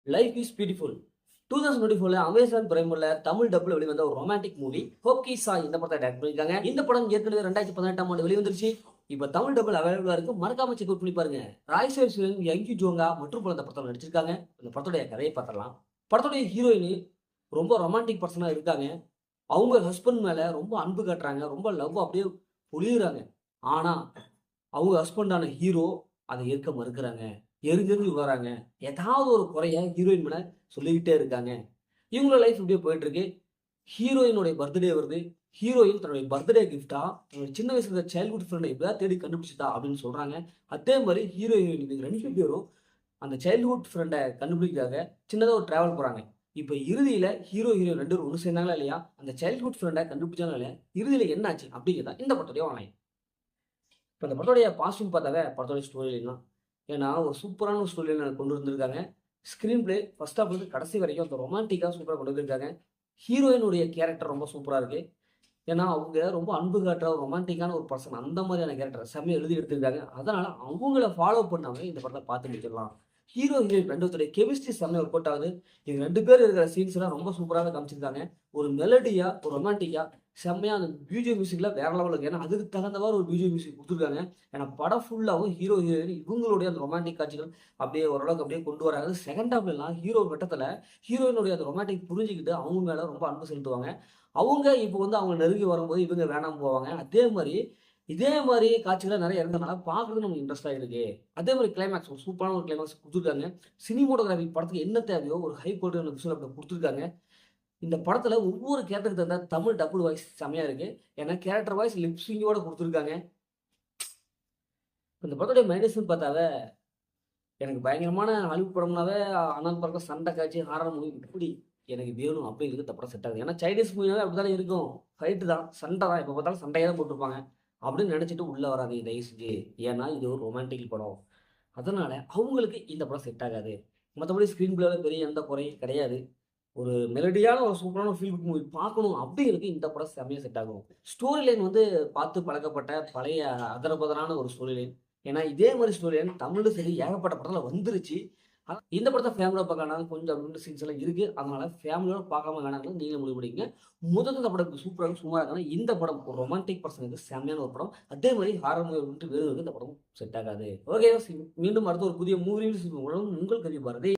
Life is beautiful 2024ல Amazon பிரைம்ல தமிழ் டப்ல வெளிவந்த ஒரு ரொமான்டிக் மூவி ஹோக்கி சாய் இந்த படத்தை டைரக்ட் பண்ணிருக்காங்க. இந்த படம் ஏற்கனவே 2018ஆம் ஆண்டு வெளிவந்துருச்சு. இப்ப தமிழ் டபுள் அவைலபிளா இருக்கு. மறக்காம செக் அவுட் பண்ணி பாருங்க. ராய் சேல்ஸ்வன், யங்கி ஜோங்கா மற்றும் பல இந்த படத்தில் நடிச்சிருக்காங்க. இந்த படத்துடைய கதையை பார்த்துடலாம். படத்துடைய ஹீரோயின் ரொம்ப ரொமான்டிக் பர்சனா இருக்காங்க. அவங்க ஹஸ்பண்ட் மேல ரொம்ப அன்பு காட்டுறாங்க. ரொம்ப லவ் அப்படியே பொழியுறாங்க. ஆனா அவங்க ஹஸ்பண்டான ஹீரோ அதை ஏற்க மறுக்கிறாங்க. எரிஞ்செறிஞ்சு வராங்க. ஏதாவது ஒரு குறைய ஹீரோயின் மேல சொல்லிக்கிட்டே இருக்காங்க. இவங்களோட லைஃப் இப்படியே போயிட்டு இருக்கு. ஹீரோயினுடைய பர்த்டே வருது. ஹீரோயின் தன்னுடைய பர்த்டே கிஃப்ட்டா தன்னுடைய சின்ன வயசுல இருந்த சைல்ட்ஹுட் ஃப்ரெண்டை எப்படியா தேடி கண்டுபிடிச்சிட்டா அப்படின்னு சொல்றாங்க. அதே மாதிரி ஹீரோயின் இவங்க 2 பேரும் அந்த சைல்ட்ஹுட் ஃப்ரெண்டை கண்டுபிடிக்கிறதுக்காக சின்னதா ஒரு டிராவல் போறாங்க. இப்ப இறுதியில ஹீரோயின் 2 பேரும் ஒண்ணு சேர்ந்தாங்களா இல்லையா? அந்த சைல்ட்ஹுட் ஃப்ரெண்டை கண்டுபிடிச்சாங்களா இல்லையா? இறுதியில என்னாச்சு அப்படிங்கிறதா இந்த படத்துடைய வாங்க. இப்ப இந்த படத்துடைய பாசிட்டிவ் பார்த்தாவே படத்துடைய ஸ்டோரி லைன் தான். ஏன்னா ஒரு சூப்பரான ஒரு ஸ்டோரி லைன் கொண்டு வந்திருக்காங்க. ஸ்க்ரீன் பிளே ஃபர்ஸ்ட் ஹாஃப்லேருந்து கடைசி வரைக்கும் அந்த ரொமான்டிக்கா சூப்பரா கொண்டு வந்திருக்காங்க. ஹீரோயினுடைய கேரக்டர் ரொம்ப சூப்பரா இருக்கு. ஏன்னா, அவங்க ரொம்ப அன்பு காட்டுற ஒரு ரொமான்டிக்கான ஒரு பர்சன். அந்த மாதிரியான கேரக்டர் செம்மையா எழுதி எடுத்திருக்காங்க. அதனால அவங்கள ஃபாலோ பண்ணாம இந்த படத்த பார்த்து முடிச்சிடலாம். ஹீரோ, ஹீரோயின் 2 பேத்துடைய கெமிஸ்ட்ரி செம்மையா ஒர்க் அவுட் ஆகுது. இவங்க 2 பேர் இருக்கிற சீன்ஸ்லாம் ரொம்ப சூப்பராவே காமிச்சிருக்காங்க. ஒரு மெலடியா, ஒரு ரொமான்டிக்கா செம்மையா அந்த பிஜிஎம் மியூசிக்ல வேற லெவல்ல இருக்கு. ஏன்னா, அதுக்கு தகுந்த மாரி ஒரு பிஜிஎம் மியூசிக் குடுத்துருக்காங்க. ஏன்னா, படம் ஃபுல்லாவும் ஹீரோ, ஹீரோயின் இவங்களுடைய அந்த ரொமான்டிக் காட்சிகள் அப்படியே ஓரளவுக்கு அப்படியே கொண்டு வராங்க. செகண்ட் ஹாஃப்லலாம் ஹீரோ கட்டத்துல ஹீரோயினுடைய அந்த ரொமான்டிக் புரிஞ்சுகிட்டு அவங்க மேல ரொம்ப அன்பு செலுத்துவாங்க. அவங்க இப்போ வந்து அவங்க நெருங்கி வரும்போது இவங்க வேணாம போவாங்க. இதே மாரி காட்சிகள நெறைய இருந்தனால பார்க்குறதுக்கு நமக்கு இன்ட்ரெஸ்ட்டா இருக்கு. அதே மாரி கிளைமாக்ஸ் ஒரு சூப்பரான ஒரு கிளைமாக்ஸ் குடுத்துருக்காங்க. சினிமாட்டோகிராஃபி படத்துக்கு என்ன தேவையோ ஒரு ஹை குவாலிட்டியான விஷுவல் அப்படி குடுத்துருக்காங்க. இந்த படத்துல ஒவ்வொரு கேரக்டருக்கு தகுந்த தமிழ் டப்புடு வாய்ஸ் செம்மையா இருக்கு. ஏன்னா கேரக்டர் வாய்ஸ் லிப் சிங்கோட குடுத்துருக்காங்க. இந்த படத்துடைய மைனஸ்ன்னு பார்த்தாவே எனக்கு பயங்கரமான ஹாலிவுட் படம்னாவே அனல் பறக்க சண்டை காட்சி, ஹாரர் மூவி இப்படி எனக்கு வேணும் அப்படிங்கிறது இந்த படம் செட் ஆகுது. ஏன்னா சைனீஸ் மூவினாவே அப்படித்தானே இருக்கும். ஃபைட்டு தான், சண்டை தான். எப்போ பார்த்தாலும் சண்டையே தான் போட்டிருப்பாங்க. அப்படின்னு நினைச்சிட்டு உள்ள வராதீங்க தயவு செஞ்சு. ஏன்னா இது ஒரு ரொமான்டிக் படம். அதனால அவங்களுக்கு இந்த படம் செட் ஆகாது. மற்றபடி ஸ்க்ரீன் பிளேல பெரிய எந்த குறையும் கிடையாது. ஒரு மெலடியான ஒரு சூப்பரான ஃபீல் குட் மூவி பார்க்கணும் அப்படிங்கிறதுக்கு இந்த படம் செம்மையா செட் ஆகும். ஸ்டோரி லைன் வந்து பார்த்து பழக்கப்பட்ட பழைய அதரபதரான ஒரு ஸ்டோரி லைன். ஏன்னா இதே மாதிரி ஸ்டோரி லைன் தமிழ்ல சரி ஏகப்பட்ட படத்துல வந்துருச்சு. ஆனா இந்த படத்த ஃபேமிலியோட பார்க்கலாம் கொஞ்சம் அப்படின்ற சீன்ஸ் எல்லாம் இருக்கு. அதனால ஃபேமிலியோட பார்க்காம வேணாம்னு நீங்க முடிவு பண்ணிக்கங்க. முதல்ல இந்த படம் சூப்பரா சும்மா இருக்காங்க. இந்த படம் ஒரு ரொமான்டிக் பர்சனுக்கு செம்மையான ஒரு படம். அதே மாதிரி ஹாரர் மூவி வந்துட்டு வேறு இந்த படம் செட் ஆகாது. ஓகே, மீண்டும் அடுத்த ஒரு புதிய மூவி உங்கள் கவி பாரதி.